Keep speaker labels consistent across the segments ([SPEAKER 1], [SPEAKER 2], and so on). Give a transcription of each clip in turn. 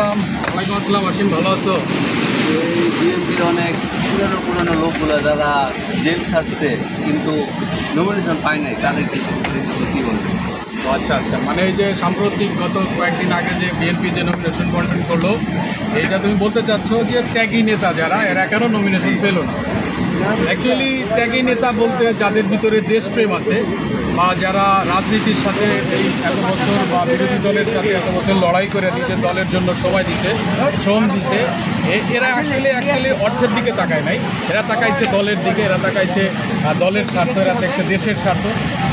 [SPEAKER 1] আসসালাম।
[SPEAKER 2] ওয়ালাইকুম আসসালাম। আসিম, ভালো আছো?
[SPEAKER 1] এই বিএনপির অনেক পুরনো পুরনো লোকগুলো যারা জেল খাটছে কিন্তু নমিনেশন পায় নাই, তাদের কি কী বলবে?
[SPEAKER 2] আচ্ছা আচ্ছা, মানে এই যে সাম্প্রতিক গত কয়েকদিন আগে যে বিএনপি যে নমিনেশন বন্টন করলো, এইটা তুমি বলতে চাচ্ছ যে ত্যাগী নেতা যারা, এরা কেন নমিনেশন পেল না? অ্যাকচুয়ালি ত্যাগী নেতা বলতে যাদের ভিতরে দেশপ্রেম আছে বা যারা রাজনীতির সাথে এই এত বছর বা বিরোধী দলের সাথে এত বছর লড়াই করে নিজের দলের জন্য সময় দিছে, শ্রম দিছে, এরা অ্যাকচুয়ালি অর্থের দিকে তাকায় নাই। এরা তাকাইছে দলের দিকে, এরা তাকাইছে দলের স্বার্থ, এরা দেখছে দেশের স্বার্থ।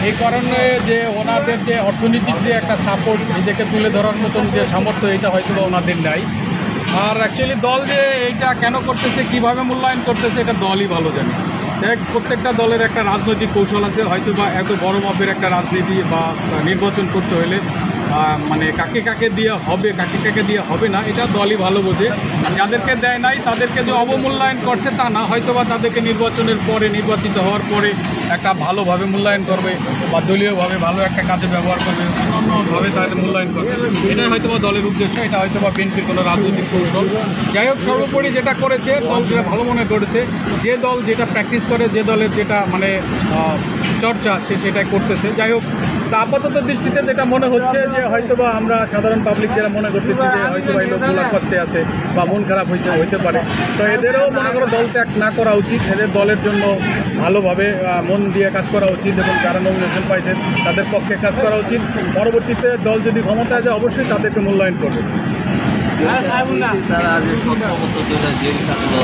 [SPEAKER 2] এই কারণে যে ওনাদের যে অর্থনৈতিক যে একটা সাপোর্ট, নিজেকে তুলে ধরার মতন যে সামর্থ্য, এটা হয়তো বা ওনাদের নাই। আর অ্যাকচুয়ালি দল যে এইটা কেন করতেছে, কিভাবে মূল্যায়ন করতেছে, এটা দলই ভালো জানে। প্রত্যেকটা দলের একটা রাজনৈতিক কৌশল আছে। হয়তো বা এত বড় মাপের একটা রাজনীতি বা নির্বাচন করতে হলে মানে কাকে কাকে দিয়ে হবে, কাকে কাকে দিয়ে হবে না, এটা দলই ভালো বোঝে। আর যাদেরকে দেয় নাই তাদেরকে যে অবমূল্যায়ন করছে তা না, হয়তো বা তাদেরকে নির্বাচনের পরে, নির্বাচিত হওয়ার পরে একটা ভালোভাবে মূল্যায়ন করবে বা দলীয়ভাবে ভালো একটা কাজে ব্যবহার করবে, অন্যভাবে তাদের মূল্যায়ন করবে। এটাই হয়তো বা দলের উদ্দেশ্য, এটা হয়তো বা বিএনপির কোনো রাজনৈতিক কৌশল। যাই হোক, সর্বোপরি যেটা করেছে দল, যেটা ভালো মনে করেছে, যে দল যেটা প্র্যাকটিস করে, যে দলের যেটা মানে চর্চা, সেটাই করতেছে। যাই হোক, তা আপাতত দৃষ্টিতে যেটা মনে হচ্ছে যে হয়তোবা আমরা সাধারণ পাবলিক যারা মনে করতেছি যে হয়তো এই লোকগুলো কষ্টে আছে বা মন খারাপ হইতে পারে, তো এদেরও মনে করো দল ত্যাগ না করা উচিত। এদের দলের জন্য ভালোভাবে মন দিয়ে কাজ করা উচিত এবং যারা নমিনেশন পাইছে তাদের পক্ষে কাজ করা উচিত। পরবর্তীতে দল যদি ক্ষমতায় যায় অবশ্যই তাদেরকে মূল্যায়ন করবে।
[SPEAKER 1] তারা যে 17 বছর ধরে জেল খাটলো,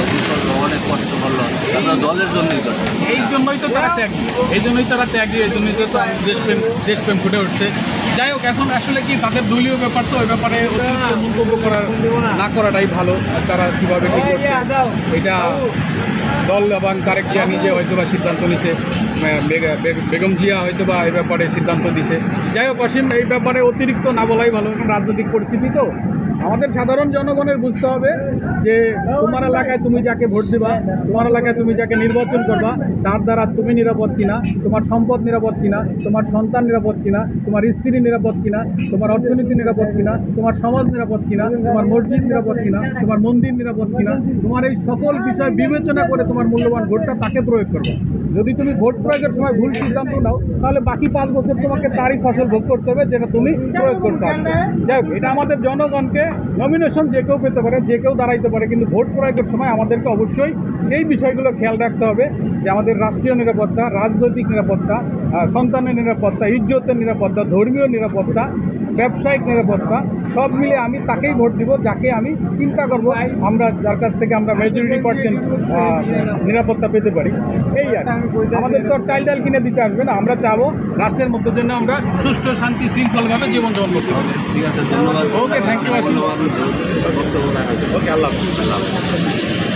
[SPEAKER 1] অনেক কষ্ট করলো, তারা দলের জন্যই করে।
[SPEAKER 2] এই জন্যই তো তারা ত্যাগী, এই জন্যই তো দেশপ্রেম ফুটে উঠছে। যাই হোক, এখন আসলে কি তাদের দলীয় ব্যাপার, তো ওই ব্যাপারে অতিরিক্ত মন্তব্য না করাটাই ভালো। তারা কীভাবে কী করছে এটা দল এবং তারেক জিয়া নিজে হয়তো বা সিদ্ধান্ত নিছে, বেগম জিয়া হয়তো বা এই ব্যাপারে সিদ্ধান্ত দিছে। যাই হোক অসীম, এই ব্যাপারে অতিরিক্ত না বলাই ভালো। রাজনৈতিক পরিস্থিতি তো আমাদের সাধারণ জনগণের বুঝতে হবে যে তোমার এলাকায় তুমি যাকে ভোট দিবা, তোমার এলাকায় তুমি যাকে নির্বাচন করবা, তার দ্বারা তুমি নিরাপদ কিনা, তোমার সম্পদ নিরাপদ কিনা, তোমার সন্তান নিরাপদ কিনা, তোমার স্ত্রী নিরাপদ কিনা, তোমার অর্থনীতি নিরাপদ কিনা, তোমার সমাজ নিরাপদ কিনা, তোমার মসজিদ নিরাপদ কিনা, তোমার মন্দির নিরাপদ কিনা, তোমার এই সকল বিষয় বিবেচনা করে তোমার মূল্যবান ভোটটা তাকে প্রয়োগ করবে। যদি তুমি ভোট প্রয়োগের সময় ভুল সিদ্ধান্ত নাও, তাহলে বাকি 5 বছর তোমাকে তারই ফসল ভোগ করতে হবে যেটা তুমি প্রয়োগ করতে হবে। যাই হোক, এটা আমাদের জনগণকে, নমিনেশন যে কেউ পেতে পারে, যে কেউ দাঁড়াইতে পারে, কিন্তু ভোট প্রয়োগের সময় আমাদেরকে অবশ্যই সেই বিষয়গুলো খেয়াল রাখতে হবে যে আমাদের রাষ্ট্রীয় নিরাপত্তা, রাজনৈতিক নিরাপত্তা, সন্তানের নিরাপত্তা, ইজ্জতের নিরাপত্তা, ধর্মীয় নিরাপত্তা, ব্যবসায়িক নিরাপত্তা, সব মিলে আমি তাকেই ভোট দিব যাকে আমি চিন্তা করব আমরা, যার কাছ থেকে আমরা মেজরিটি পার্সেন্ট নিরাপত্তা পেতে পারি। এই আর আমাদের তো চাইল্ড কিনে দিতে আসবে না। আমরা চাবো রাষ্ট্রের মধ্যে জন্য আমরা সুষ্ঠু, শান্তি, শৃঙ্খলভাবে জীবনযাপন করতে পারি।
[SPEAKER 1] ঠিক আছে, ধন্যবাদ।
[SPEAKER 2] ওকে, থ্যাংক ইউ।
[SPEAKER 1] বক্তব্য রাখা।
[SPEAKER 2] ওকে, আল্লাহ হাফেজ।